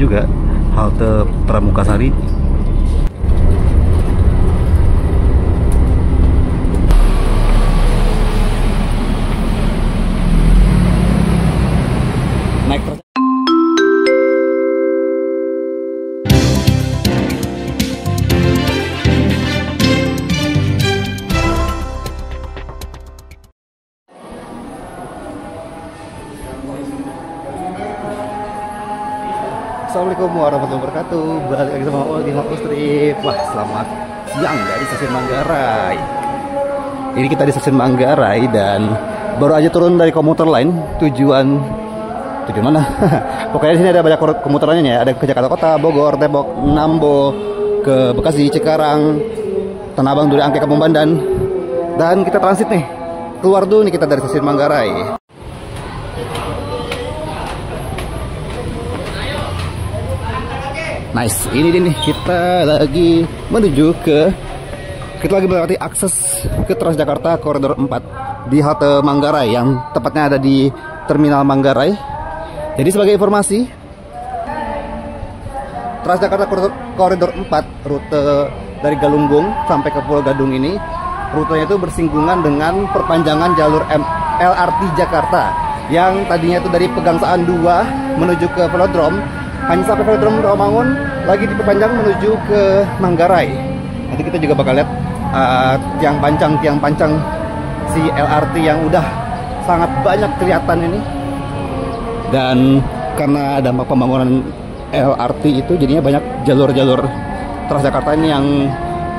juga halte Pramuka Sari. Naik Assalamualaikum warahmatullahi wabarakatuh. Balik lagi sama Ol di Mampus Trip. Wah, selamat siang dari stasiun Manggarai. Ini kita di stasiun Manggarai dan baru aja turun dari komuter lain. Tujuan mana? Pokoknya di sini ada banyak komuter lainnya ya. Ada ke Jakarta Kota, Bogor, Depok, Nambo, ke Bekasi, Cikarang, Tanah Abang, Duri, Angke, Kampung Bandan. Dan kita transit nih. Keluar dulu nih kita dari stasiun Manggarai. Nice, ini nih kita lagi menuju kita lagi berarti akses ke Transjakarta Koridor 4 di halte Manggarai yang tepatnya ada di Terminal Manggarai. Jadi sebagai informasi, Transjakarta Koridor 4 rute dari Galunggung sampai ke Pulau Gadung ini rutenya itu bersinggungan dengan perpanjangan jalur LRT Jakarta yang tadinya itu dari Pegangsaan 2 menuju ke Velodrome. Hanya sampai Velodrome Rawamangun lagi diperpanjang menuju ke Manggarai. Nanti kita juga bakal lihat tiang pancang si LRT yang udah sangat banyak kelihatan ini. Dan karena dampak pembangunan LRT itu jadinya banyak jalur-jalur Transjakarta ini yang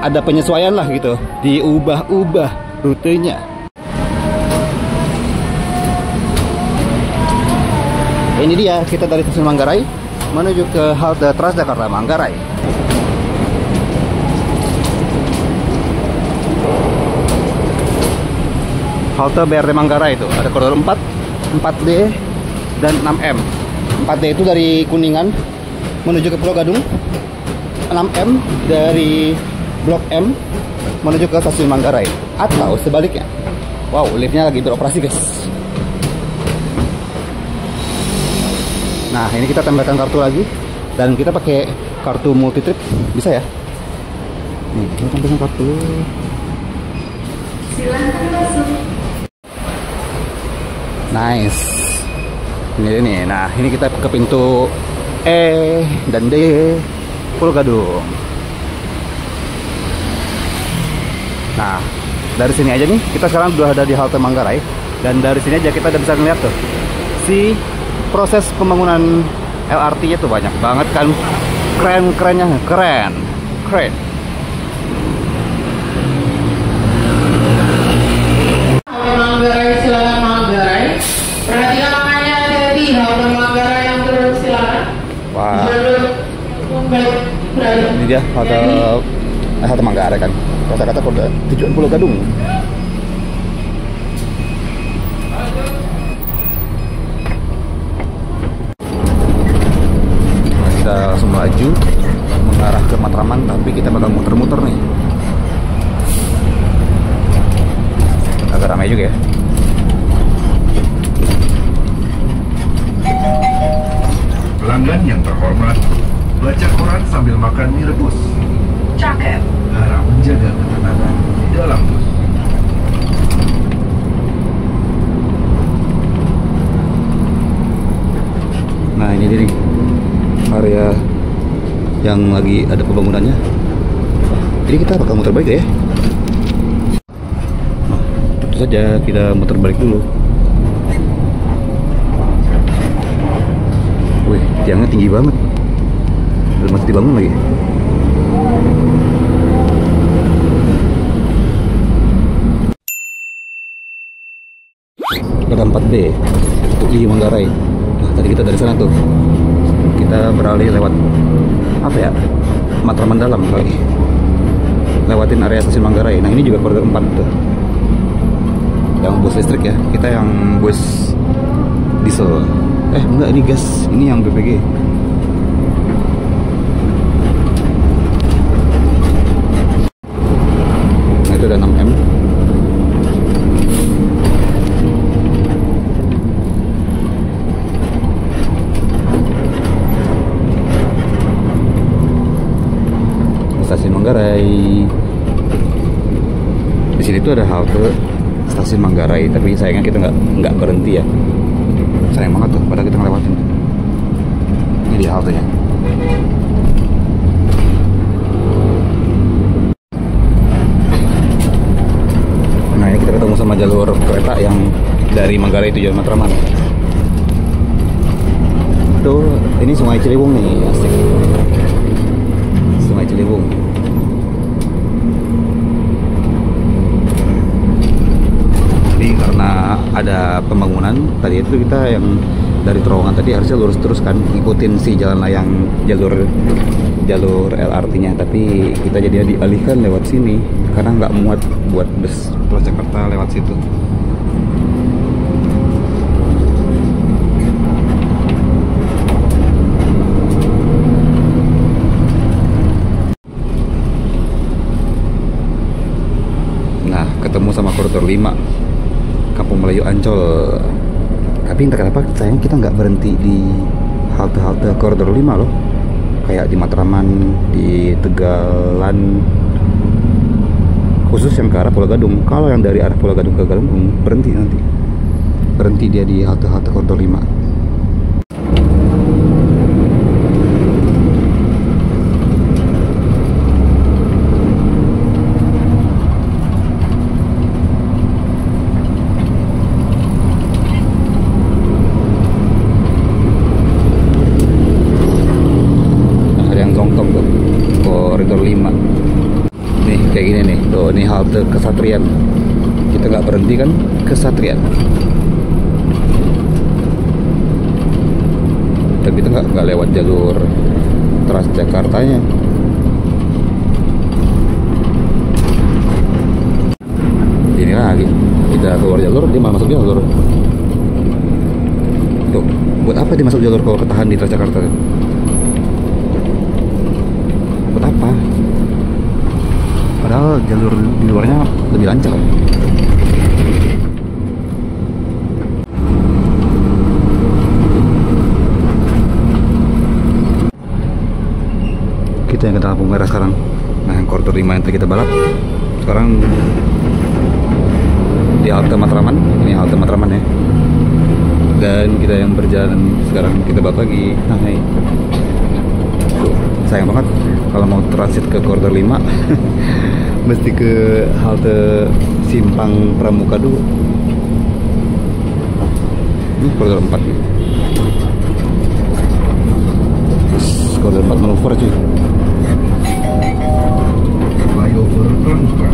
ada penyesuaian lah gitu, diubah-ubah rutenya. Ini dia kita dari stasiun Manggarai menuju ke halte Transjakarta Manggarai. Halte BRT Manggarai itu ada koridor 4, 4D, dan 6M. 4D itu dari Kuningan menuju ke Pulau Gadung, 6M dari Blok M menuju ke stasiun Manggarai, atau sebaliknya. Wow, liftnya lagi beroperasi guys. Nah, ini kita tempelkan kartu lagi dan kita pakai kartu multi trip, bisa ya? Nih, kita tempelkan kartu. Silakan masuk. Nice. Ini. Nah, ini kita ke pintu E dan D Pulau Gadung. Nah, dari sini aja nih, kita sekarang sudah ada di halte Manggarai dan dari sini aja kita udah bisa ngeliat tuh si proses pembangunan LRT itu banyak banget kan, keren. Manggarai, silakan Manggarai. Perhatikan namanya hati-hati, halte Manggarai yang turun silakan. Wah. Ini dia halte Manggarai kan. Kata-kata tujuan Pulau Gadung. Kita langsung maju mengarah ke Matraman, tapi kita bakal muter-muter nih. Agak ramai juga ya. Pelanggan yang terhormat, baca koran sambil makan mie rebus. Cakep. Harap menjaga ketenangan di dalam bus. Nah, ini dia nih area yang lagi ada pembangunannya. Jadi kita bakal muter balik ya. Nah, tentu saja kita muter balik dulu. Wih, tiangnya tinggi banget. Dan masih dibangun lagi. Ada 4B UI Manggarai. Nah, tadi kita dari sana tuh. Kita beralih lewat apa ya, Matraman dalam kali, lewatin area stasiun Manggarai. Nah, ini juga koridor 4 tuh, yang bus listrik ya. Kita yang bus diesel, enggak, ini gas, ini yang BPG. Nah, itu ada 6M. Di sini tuh ada halte stasiun Manggarai, tapi sayangnya kita nggak berhenti ya. Sayang banget tuh, padahal kita ngelewatin. Ini dia haltenya. Nah, ini kita ketemu sama jalur kereta yang dari Manggarai tujuan Matraman. Tuh, ini Sungai Ciliwung nih, asik. Sungai Ciliwung. Ini karena ada pembangunan tadi itu, kita yang dari terowongan tadi harusnya lurus terus kan, ngikutin si jalan layang jalur LRT-nya, tapi kita jadinya dialihkan lewat sini karena nggak muat buat bus Transjakarta lewat situ. Nah, ketemu sama koridor 5 Kampung Melayu Ancol. Tapi entah kenapa sayang kita nggak berhenti di halte-halte koridor 5 loh. Kayak di Matraman, di Tegalan, khusus yang ke arah Pulau Gadung. Kalau yang dari arah Pulau Gadung ke Galunggung berhenti nanti. Berhenti dia di halte-halte koridor 5. Koridor 5 nih kayak gini nih tuh, ini halte Kesatrian, kita nggak berhenti kan, Kesatrian, tapi kita nggak lewat jalur Transjakartanya. Ini lagi kita keluar jalur, dia malah masuk jalur tuh. Buat apa dia masuk jalur kalau ketahan di Transjakarta? Buat apa? Padahal jalur di luarnya lebih lancar. Kita yang ke lampu merah sekarang. Nah, yang koridor 5 yang tadi kita balap, sekarang di halte Matraman. Ini halte Matraman ya. Dan kita yang berjalan sekarang kita balap lagi. Nah, nih. Sayang banget kalau mau transit ke koridor 5 mesti ke halte Simpang Pramuka dulu. Ini koridor 4 nih. Koridor 4 manuver cuy. Flyover Pramuka.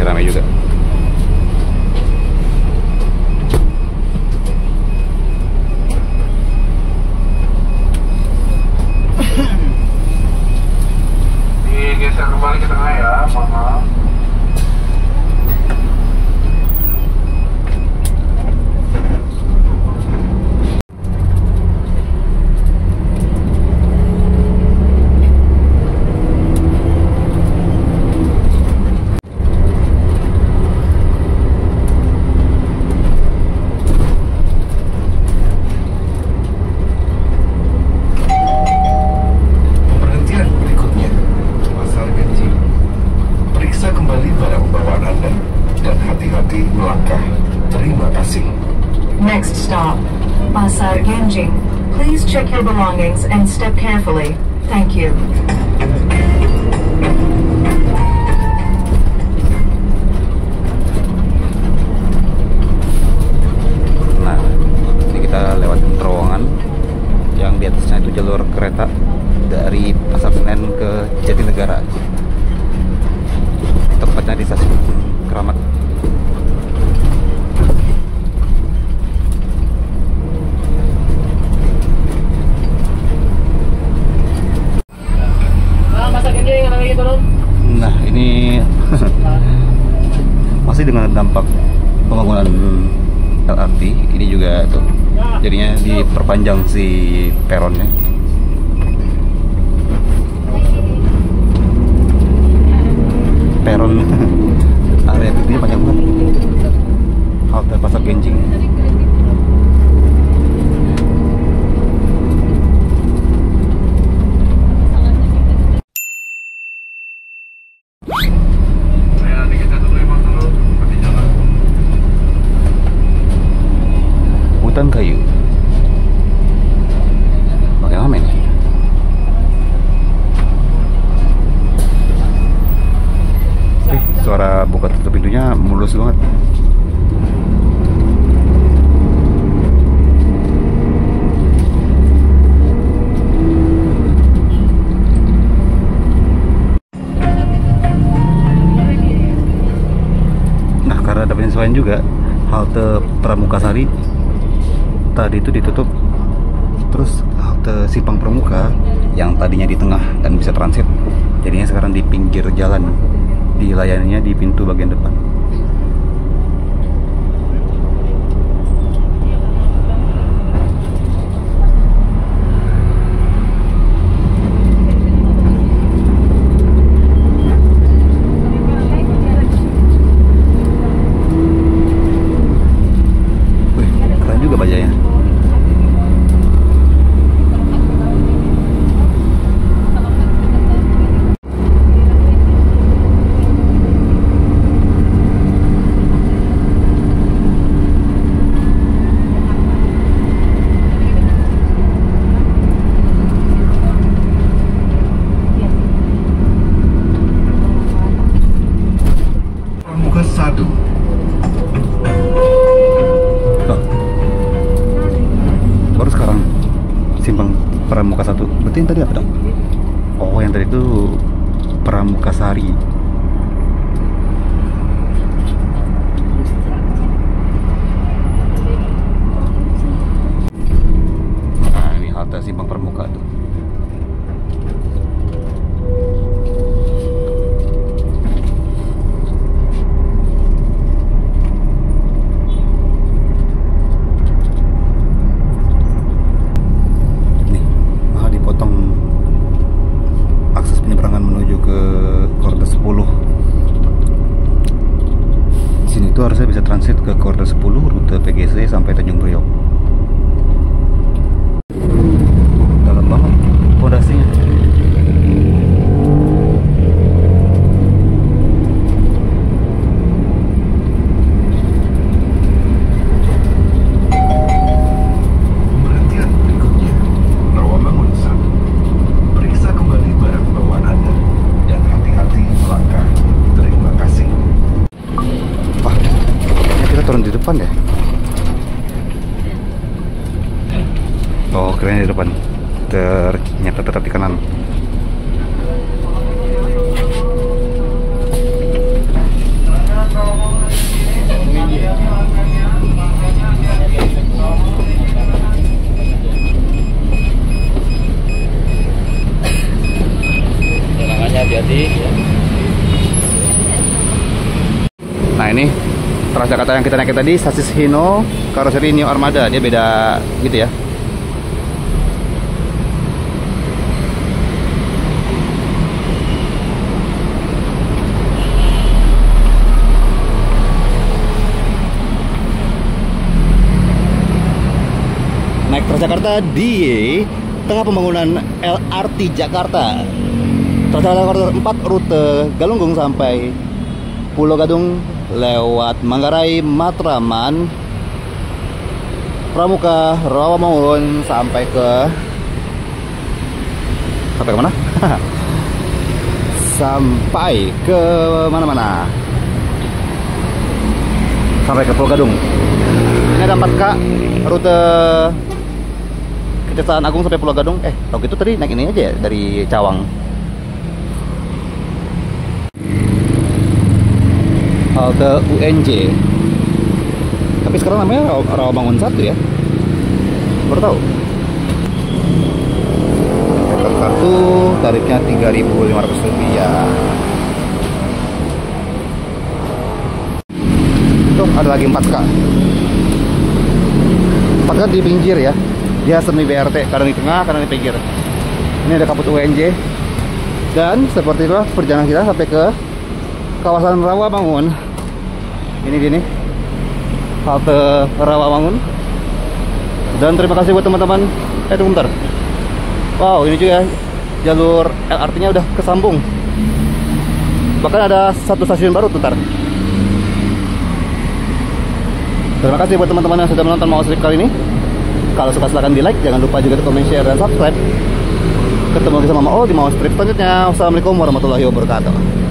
Ramai juga. Digeser kembali ke tengah ya, mohon maaf. Next stop, Pasar Genjing. Please check your belongings and step carefully. Thank you. Nah, ini kita lewat terowongan yang di atasnya itu jalur kereta dari Pasar Senen ke Jatinegara. Tepatnya di stasiun Keramat. Nah, ini masih dengan dampak pembangunan LRT ini juga tuh, jadinya diperpanjang si peronnya. Peron area ini panjang banget. Halte Pasar Genjing. rame nih. Suara buka tutup pintunya mulus banget. Nah, karena ada penyesuaian juga, halte Pramukasari tadi itu ditutup. Terus halte Simpang Pramuka yang tadinya di tengah dan bisa transit, jadinya sekarang di pinggir jalan, dilayaninya di pintu bagian depan. Wih, keren juga bajanya. Pramuka 1. Oh. Baru sekarang Simpang Pramuka 1. Berarti yang tadi apa dong? Oh, yang tadi itu Pramukasari. Nah, ini halte Simpang Pramuka tuh. Menuju ke Koridor 10. Sini tuh harusnya bisa transit ke Koridor 10 rute PGC sampai Tanjung Priok. Dalam banget fondasinya. Perhatian berikutnya, Rawamangun 1. Periksa kembali barang bawaan Anda dan hati-hati melangkah. Terima kasih. Wah, kayaknya kita turun di depan ya. Oh, keren di depan. Ternyata tetap di kanan. Nah, ini Transjakarta yang kita naik tadi, Sasis Hino, karoseri Neo Armada. Dia beda gitu ya. Naik Transjakarta di tengah pembangunan LRT Jakarta. Transjakarta 4 rute Galunggung sampai Pulau Gadung lewat Manggarai, Matraman, Pramuka, Rawamangun sampai mana? Sampai ke mana-mana. Sampai ke Pulau Gadung. Ini ada 4K rute Kejaksaan Agung sampai Pulau Gadung. Kalau gitu tadi naik ini aja ya, dari Cawang. Halte UNJ. Tapi sekarang namanya Rawamangun 1 ya. Baru tahu. Meter 1 tarifnya Rp3.500. Tuh ada lagi 4K. 4K di pinggir ya. Dia semi BRT, kadang di tengah, kadang di pinggir. Ini ada kaput UNJ. Dan seperti itulah perjalanan kita sampai ke kawasan Rawamangun. Ini gini halte Rawamangun. Dan terima kasih buat teman-teman. Tunggu bentar. Wow, ini juga jalur LRT-nya udah kesambung. Bahkan ada satu stasiun baru tuh, ntar. Terima kasih buat teman-teman yang sudah menonton Mau Slip kali ini. Kalau suka silahkan di like, jangan lupa juga di komen, share, dan subscribe. Ketemu lagi sama Ma'ol di Maos Trip selanjutnya. Wassalamualaikum warahmatullahi wabarakatuh.